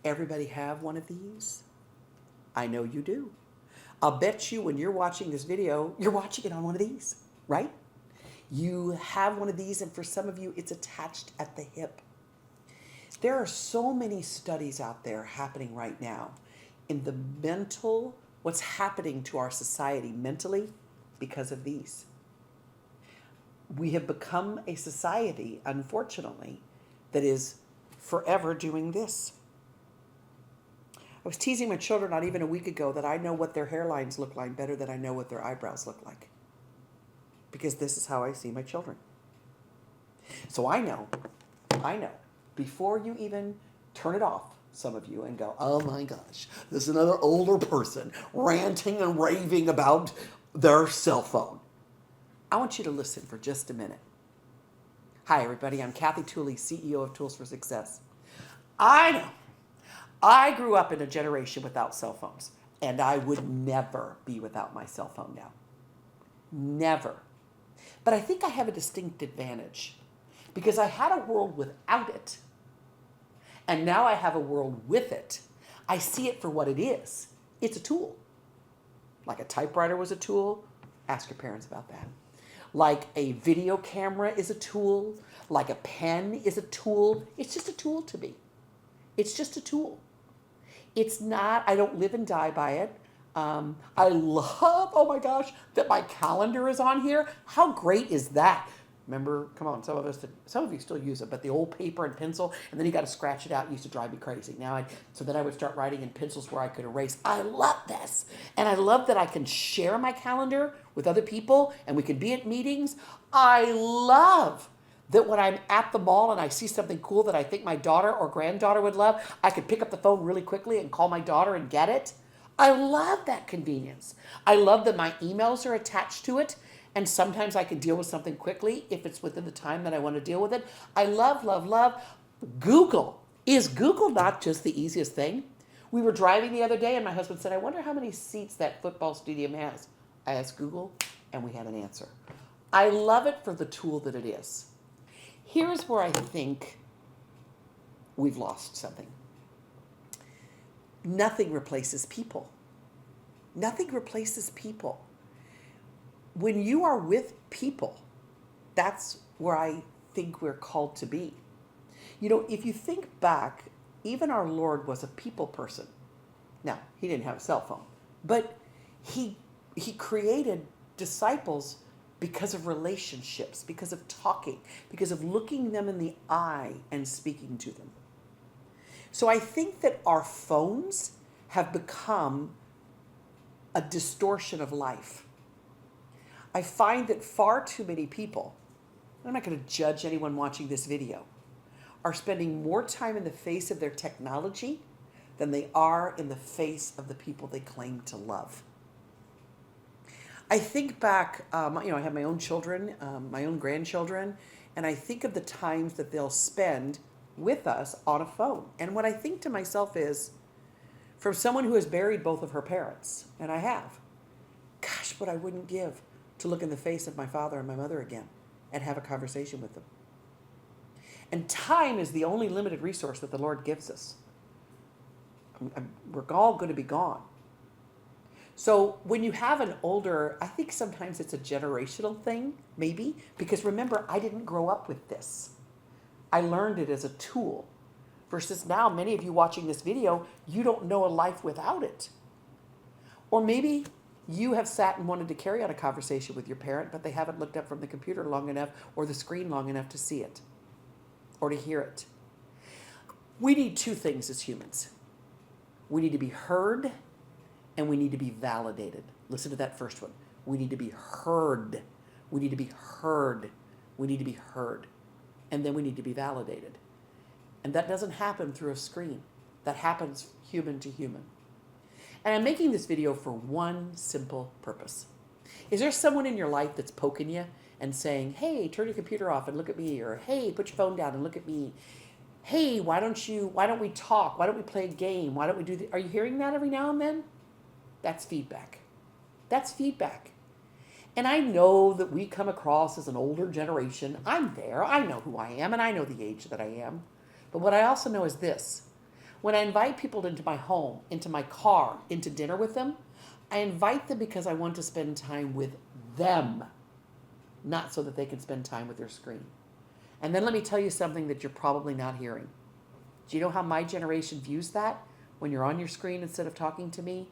everybody have one of these? I know you do. I'll bet you when you're watching this video, you're watching it on one of these, right? You have one of these, and for some of you, it's attached at the hip. There are so many studies out there happening right now in the mental, what's happening to our society mentally because of these. We have become a society, unfortunately, that is forever doing this. I was teasing my children not even a week ago that I know what their hairlines look like better than I know what their eyebrows look like. Because this is how I see my children. So I know, before you even turn it off, some of you, and go, oh my gosh, there's another older person ranting and raving about their cell phone. I want you to listen for just a minute. Hi, everybody. I'm Kathy Tooley, CEO of Tools for Success. I know. I grew up in a generation without cell phones, and I would never be without my cell phone now. Never. But I think I have a distinct advantage because I had a world without it, and now I have a world with it. I see it for what it is. It's a tool. Like a typewriter was a tool. Ask your parents about that. Like a video camera is a tool. Like a pen is a tool. It's just a tool to me. It's just a tool. It's not, I don't live and die by it. I love, oh my gosh, that my calendar is on here. How great is that? Remember, come on, some of you still use it, but the old paper and pencil, and then you got to scratch it out, used to drive me crazy. So then I would start writing in pencils where I could erase. I love this. And I love that I can share my calendar with other people and we can be at meetings. I love that when I'm at the mall and I see something cool that I think my daughter or granddaughter would love, I could pick up the phone really quickly and call my daughter and get it. I love that convenience. I love that my emails are attached to it, and sometimes I can deal with something quickly if it's within the time that I want to deal with it. I love, love, love Google. Is Google not just the easiest thing? We were driving the other day and my husband said, I wonder how many seats that football stadium has. I asked Google and we had an answer. I love it for the tool that it is. Here's where I think we've lost something. Nothing replaces people. Nothing replaces people. When you are with people, that's where I think we're called to be. You know, if you think back, even our Lord was a people person. Now, he didn't have a cell phone, but he created disciples because of relationships, because of talking, because of looking them in the eye and speaking to them. So I think that our phones have become a distortion of life. I find that far too many people, I'm not going to judge anyone watching this video, are spending more time in the face of their technology than they are in the face of the people they claim to love. I think back, I have my own children, my own grandchildren, and I think of the times that they'll spend with us on a phone. And what I think to myself is, from someone who has buried both of her parents, and I have, gosh, what I wouldn't give to look in the face of my father and my mother again and have a conversation with them. And time is the only limited resource that the Lord gives us. We're all going to be gone. So when you have an older, I think sometimes it's a generational thing, maybe, because remember, I didn't grow up with this. I learned it as a tool. Versus now, many of you watching this video, you don't know a life without it. Or maybe you have sat and wanted to carry on a conversation with your parent, but they haven't looked up from the computer long enough or the screen long enough to see it or to hear it. We need two things as humans. We need to be heard and we need to be validated. Listen to that first one. We need to be heard. We need to be heard. We need to be heard. And then we need to be validated. And that doesn't happen through a screen. That happens human to human. And I'm making this video for one simple purpose. Is there someone in your life that's poking you and saying, hey, turn your computer off and look at me, or hey, put your phone down and look at me. Hey, why don't we talk? Why don't we play a game? Why don't we are you hearing that every now and then? That's feedback. That's feedback. And I know that we come across as an older generation. I'm there. I know who I am and I know the age that I am. But what I also know is this. When I invite people into my home, into my car, into dinner with them, I invite them because I want to spend time with them, not so that they can spend time with their screen. And then let me tell you something that you're probably not hearing. Do you know how my generation views that? When you're on your screen instead of talking to me,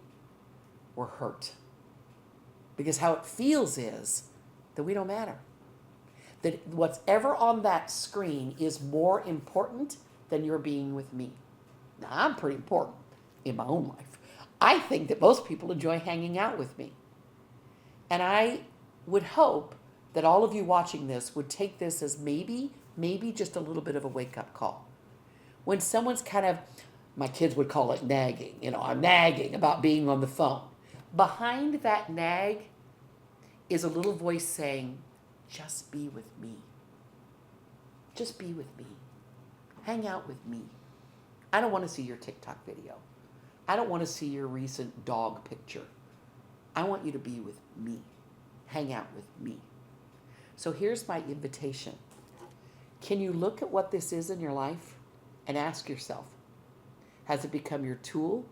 we're hurt. Because how it feels is that we don't matter. That what's ever on that screen is more important than your being with me. Now, I'm pretty important in my own life. I think that most people enjoy hanging out with me. And I would hope that all of you watching this would take this as maybe just a little bit of a wake-up call. When someone's kind of, my kids would call it nagging, I'm nagging about being on the phone. Behind that nag is a little voice saying, just be with me. Just be with me. Hang out with me. I don't want to see your TikTok video. I don't want to see your recent dog picture. I want you to be with me. Hang out with me. So here's my invitation. Can you look at what this is in your life and ask yourself, has it become your tool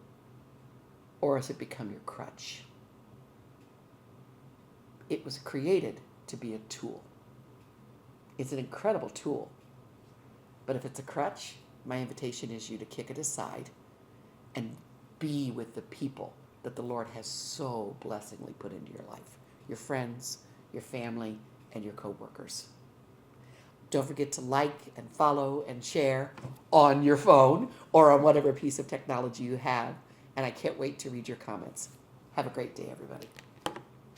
or has it become your crutch? It was created to be a tool. It's an incredible tool. But if it's a crutch, my invitation is you to kick it aside and be with the people that the Lord has so blessingly put into your life. Your friends, your family, and your coworkers. Don't forget to like and follow and share on your phone or on whatever piece of technology you have. And I can't wait to read your comments. Have a great day, everybody.